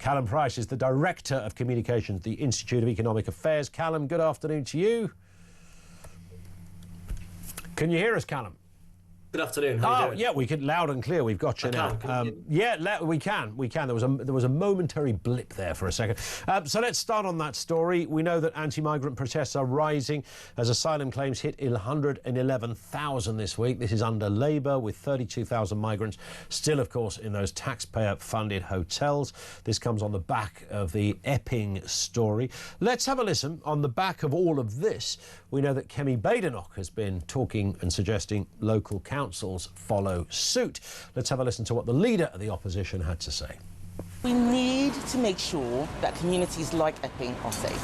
Callum Price is the Director of Communications at the Institute of Economic Affairs. Callum, good afternoon to you. Can you hear us, Callum? Good afternoon. How are you doing? Yeah, we can loud and clear. We've got you now. Yeah, we can. There was a momentary blip there for a second. So let's start on that story. We know that anti-migrant protests are rising as asylum claims hit 111,000 this week. This is under Labour, with 32,000 migrants still, of course, in those taxpayer-funded hotels. This comes on the back of the Epping story. Let's have a listen. On the back of all of this, we know that Kemi Badenoch has been talking and suggesting local councils follow suit. Let's have a listen to what the leader of the opposition had to say. We need to make sure that communities like Epping are safe.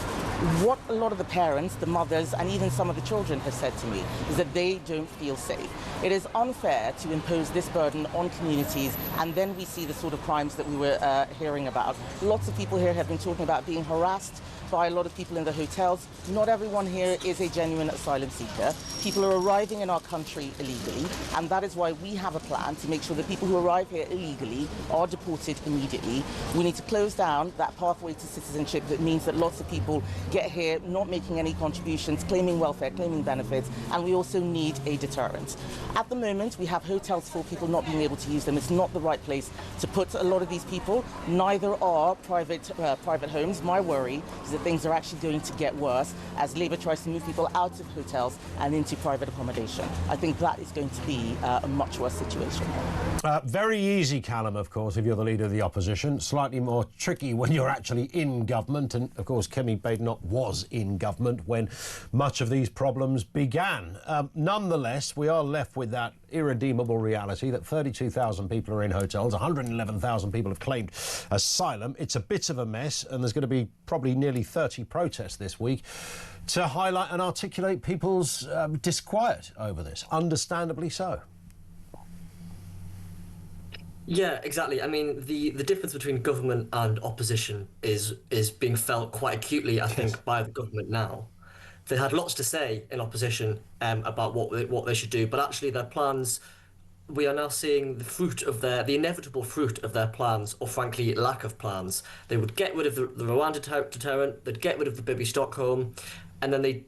What a lot of the parents, the mothers, and even some of the children have said to me is that they don't feel safe. It is unfair to impose this burden on communities, and then we see the sort of crimes that we were hearing about. Lots of people here have been talking about being harassed by a lot of people in the hotels. Not everyone here is a genuine asylum seeker. People are arriving in our country illegally, and that is why we have a plan to make sure that people who arrive here illegally are deported immediately. We need to close down that pathway to citizenship that means that lots of people get here not making any contributions, claiming welfare, claiming benefits, and we also need a deterrent. At the moment, we have hotels for people not being able to use them. It's not the right place to put a lot of these people. Neither are private homes. My worry is that things are actually going to get worse as Labour tries to move people out of hotels and into private accommodation. I think that is going to be a much worse situation. Very easy, Callum, of course, if you're the leader of the opposition. Slightly more tricky when you're actually in government. And, of course, Kemi Badenoch was in government when much of these problems began. Nonetheless, we are left with that irredeemable reality that 32,000 people are in hotels, 111,000 people have claimed asylum. It's a bit of a mess, and there's going to be probably nearly 30 protests this week to highlight and articulate people's disquiet over this, understandably so. Yeah, exactly. I mean, the difference between government and opposition is being felt quite acutely, I think, by the government now. They had lots to say in opposition about what they should do, but actually their plans, we are now seeing the inevitable fruit of their plans, or frankly, lack of plans. They would get rid of the Rwanda deterrent, they'd get rid of the Bibi Stockholm, and then they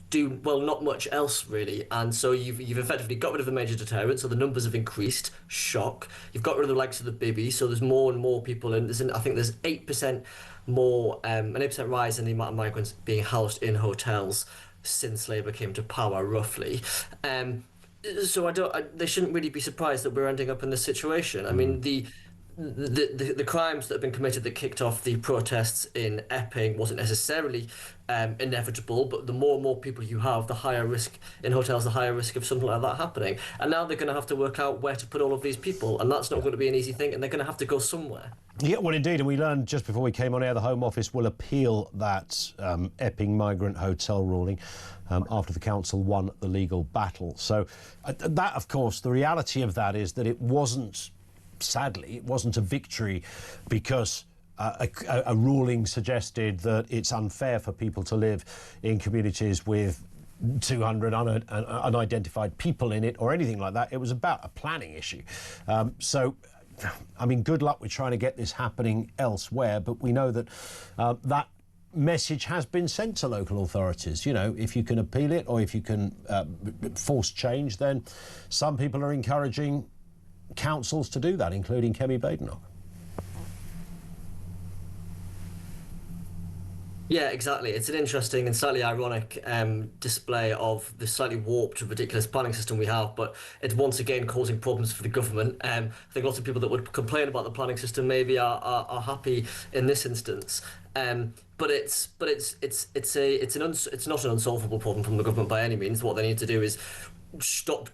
do not much else really. And so you've effectively got rid of the major deterrent, so the numbers have increased. Shock. You've got rid of the likes of the Bibi, so there's more and more people in. I think there's 8% more, an 8% rise in the amount of migrants being housed in hotels since Labour came to power, roughly. So they shouldn't really be surprised that we're ending up in this situation. I mean, the crimes that have been committed that kicked off the protests in Epping wasn't necessarily inevitable, but the more and more people you have, the higher risk in hotels, the higher risk of something like that happening. And now they're going to have to work out where to put all of these people, and that's not going to be an easy thing, and they're going to have to go somewhere. Yeah, well, indeed, and we learned just before we came on air, the Home Office will appeal that Epping migrant hotel ruling after the council won the legal battle. So that, of course, the reality of that is that it wasn't, sadly, it wasn't a victory because a ruling suggested that it's unfair for people to live in communities with 200 unidentified people in it or anything like that. It was about a planning issue. So, I mean, good luck with trying to get this happening elsewhere, but we know that that message has been sent to local authorities. You know, if you can appeal it or if you can force change, then some people are encouraging councils to do that, including Kemi Badenoch. Yeah, exactly. It's an interesting and slightly ironic display of the slightly warped, ridiculous planning system we have, but it's once again causing problems for the government. I think lots of people that would complain about the planning system maybe are happy in this instance. But it's not an unsolvable problem from the government by any means. What they need to do is stop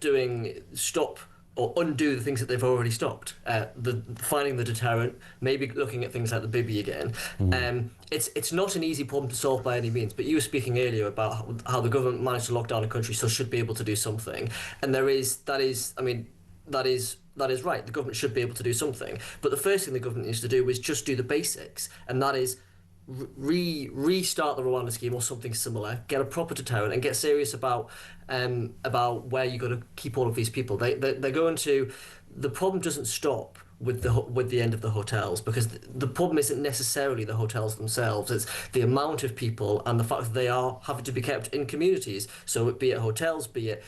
or undo the things that they've already stopped. Finding the deterrent, maybe looking at things like the Bibi again. It's not an easy problem to solve by any means, but you were speaking earlier about how the government managed to lock down a country, so should be able to do something. And that is right. The government should be able to do something. But the first thing the government needs to do is just do the basics, and that is restart the Rwanda scheme or something similar, get a proper deterrent, and get serious about where you're going to keep all of these people. The problem doesn't stop with the end of the hotels, because the problem isn't necessarily the hotels themselves. It's the amount of people and the fact that they are having to be kept in communities. So be it hotels, be it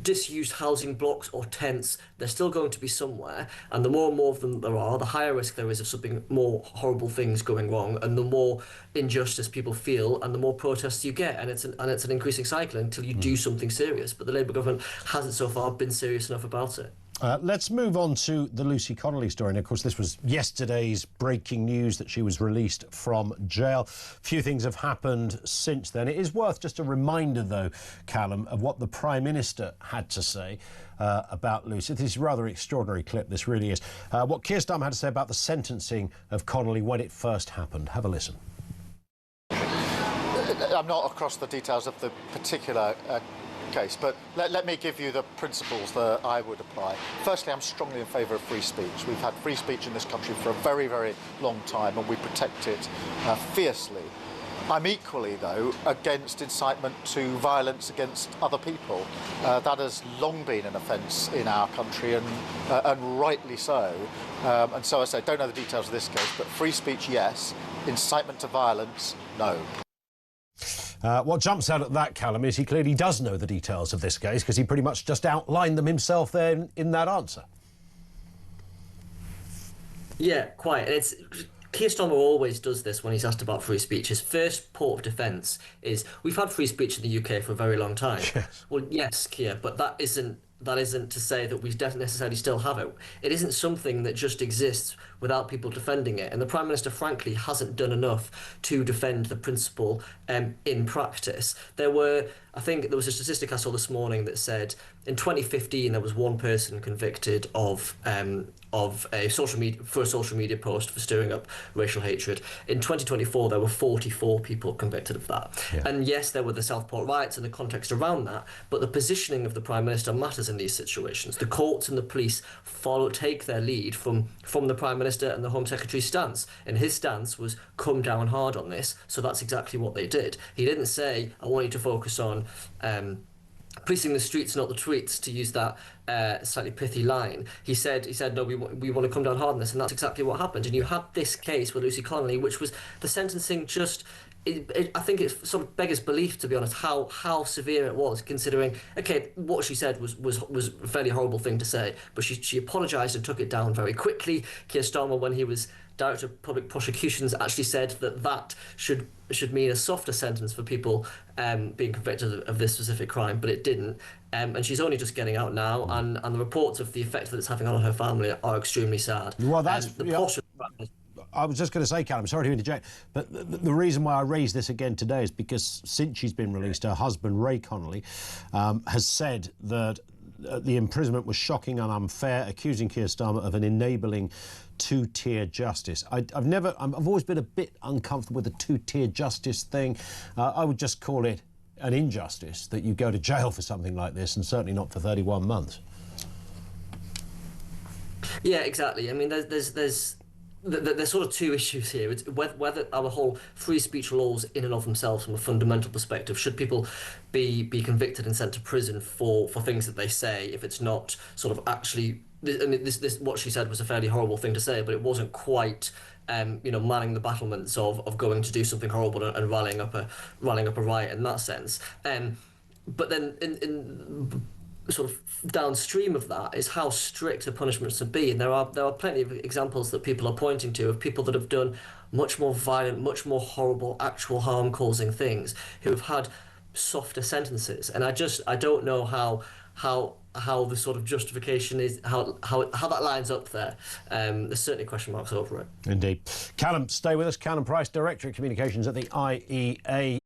disused housing blocks or tents, they're still going to be somewhere, and the more and more of them there are, the higher risk there is of something more horrible things going wrong, and the more injustice people feel, and the more protests you get, and it's an increasing cycle until you do something serious. But the Labour government hasn't so far been serious enough about it. Let's move on to the Lucy Connolly story. And of course, this was yesterday's breaking news that she was released from jail. Few things have happened since then. It is worth just a reminder, though, Callum, of what the Prime Minister had to say about Lucy. This is a rather extraordinary clip, this really is. What Keir Starmer had to say about the sentencing of Connolly when it first happened. Have a listen. I'm not across the details of the particular case, but let me give you the principles that I would apply. Firstly, I'm strongly in favour of free speech. We've had free speech in this country for a very, very long time, and we protect it fiercely. I'm equally, though, against incitement to violence against other people. That has long been an offence in our country, and rightly so. And so I say, don't know the details of this case, but free speech, yes. Incitement to violence, no. What jumps out at that, Callum, is he clearly does know the details of this case, because he pretty much just outlined them himself there in that answer. Yeah, quite. And Keir Starmer always does this when he's asked about free speech. His first port of defence is, we've had free speech in the UK for a very long time. Yes. Well, yes, Keir, but that isn't to say that we don't necessarily still have it. It isn't something that just exists without people defending it. And the Prime Minister, frankly, hasn't done enough to defend the principle in practice. I think there was a statistic I saw this morning that said in 2015 there was one person convicted of a social media post for stirring up racial hatred. In 2024 there were 44 people convicted of that. Yeah. And yes, there were the Southport riots and the context around that, but the positioning of the Prime Minister matters in these situations. The courts and the police take their lead from the Prime Minister and the Home Secretary's stance. And his stance was come down hard on this, so that's exactly what they did. He didn't say, I want you to focus on policing the streets, not the tweets, to use that slightly pithy line. He said, no, we want to come down hard on this, and that's exactly what happened. And you had this case with Lucy Connolly, which was the sentencing just... I think it sort of beggars belief, to be honest, how severe it was, considering, okay, what she said was a fairly horrible thing to say, but she apologised and took it down very quickly. Keir Starmer, when he was Director of Public Prosecutions, actually said that should mean a softer sentence for people being convicted of this specific crime, but it didn't. And she's only just getting out now, and the reports of the effect that it's having on her family are extremely sad. Well, that's... I was just going to say, Callum, sorry to interject, but the reason why I raised this again today is because since she's been released, her husband, Ray Connolly, has said that the imprisonment was shocking and unfair, accusing Keir Starmer of an enabling two-tier justice. I've always been a bit uncomfortable with the two-tier justice thing. I would just call it an injustice that you go to jail for something like this, and certainly not for 31 months. Yeah, exactly. I mean, there's sort of two issues here. It's whether our whole free speech laws in and of themselves, from a fundamental perspective, should people be convicted and sent to prison for things that they say, if it's not sort of actually... I mean, this what she said was a fairly horrible thing to say, but it wasn't quite manning the battlements of going to do something horrible and rallying up a riot in that sense. But then in sort of downstream of that is how strict the punishments should be, and there are plenty of examples that people are pointing to of people that have done much more violent, much more horrible, actual harm-causing things, who have had softer sentences. And I don't know how the sort of justification is, how that lines up there. There's certainly question marks over it. Indeed. Callum, stay with us. Callum Price, Director of Communications at the IEA.